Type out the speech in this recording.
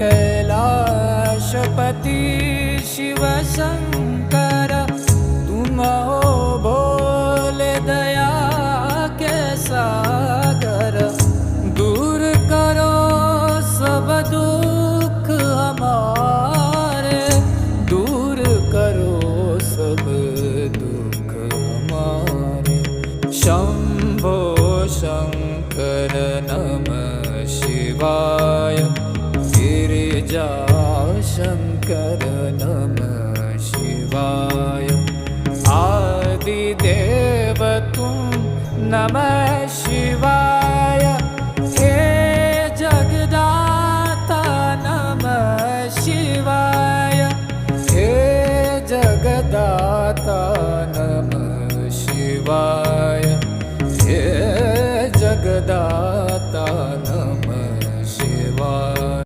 कैलाशपति शिव शंकर, तुम हो भोले दया के सागर। दूर करो सब दुख हमारे, दूर करो सब दुख हमारे। शंभो शंकर नमः शिवाय, गिरिजा शंकर